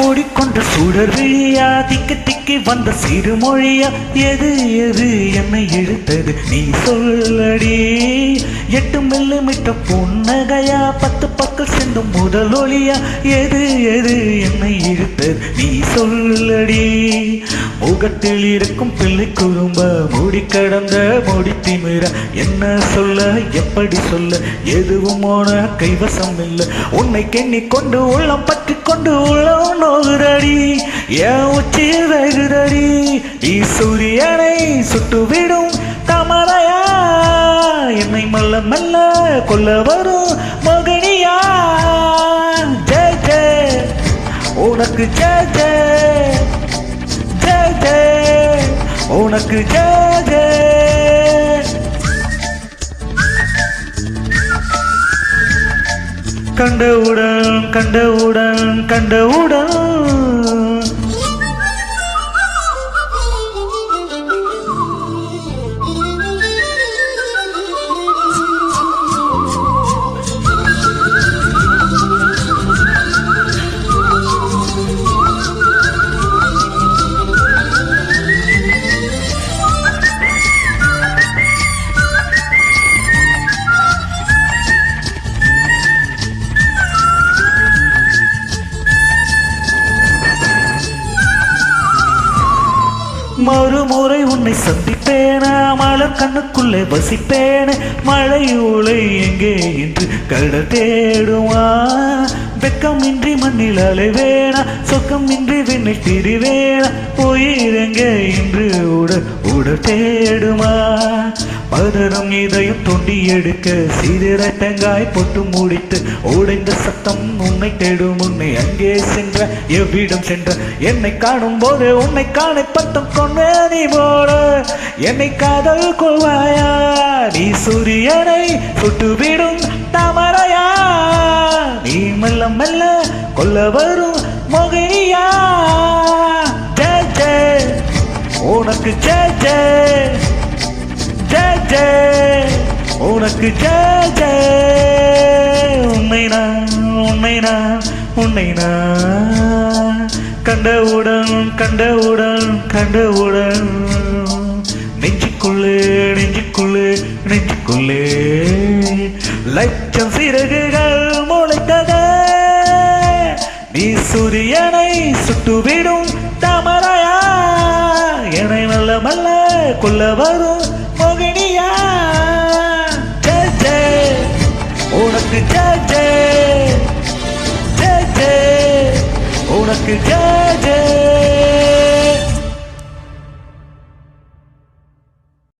ஓடிக்கொண்ட சுடர் விழியா திக்கு திக்கி வந்த சிறுமொழியா எது எது என்னை இழுத்தது நீ சொல்லடி 8 மில்லிமீட்ட புன்னகையா 10 பக்கம் சென்றும் முதலொலியா எது எது என்னை இழுத்தது நீ சொல்லடி முகத்தில் இருக்கும் பிள்ளை குறும்ப மூடி கடந்த மூடி திமிர என்ன சொல்ல எப்படி சொல்ல எதுவும் போன கைவசம் இல்லை உன்னை கெண்ணி கொண்டு உள்ளம் பற்றி கொண்டு உள்ளம் நோகுதடி என் உச்சியில் வேகுதடி நீ சூரியனை சுட்டுவிடும் தமரையா என்னை மெல்ல மெல்ல கொல்ல வரும் மகனியா ஜெய ஜெய உனக்கு ஜெய ஜெய ஜெய ஜெய உனக்கு ஜெய ஜெய கண்டவுடன் கண்டவுடன் கண்டவுடன் மறுமுறை உன்னை சந்திப்பேனா மலர் கண்ணுக்குள்ளே வசிப்பேன மழை உலை எங்கே என்று கடல் தேடுமா வெக்கமின்றி மண்ணில் அலைவேனா சொக்கமின்றி விண்ணை திரிவேனா உயிரெங்கே என்று உடல் தேடுமா பதறும் இதயம் தொண்டி எடுக்க சிறிய தேங்காய் போட்டு முடித்து உடைந்த சத்தம் உன்னை தேடும் உன்னை அங்கே சென்ற எவ்விடம் சென்ற என்னை காணும் போது உன்னை காண பத்தம் கொண்டே நீ போல என்னை காதல் கொள்வாயா நீ சூரியனை சுட்டுவிடும் தாமரையா நீ மெல்ல மெல்ல கொல்ல வரும் மோகினியா ஜெய ஜெய உனக்கு ஜெய ஜெய ஜெய ஜெய உனக்கு ஜெய ஜெய உன்னை நான் கண்டவுடன் கண்டவுடன் கண்டவுடன் நெஞ்சுக்குள்ளே நெஞ்சுக்குள்ளே நெஞ்சுக்குள்ளே லட்சம் சிறகுகள் முளைத்ததே நீ சூரியனை சுட்டுவிடும் தாமரையா என்னை மெல்ல மெல்ல கொல்ல வரும் மோகினியா ஜெய ஜெய உனக்கு ஜெய ஜெய ஜெய ஜெய உனக்கு ஜெய ஜெய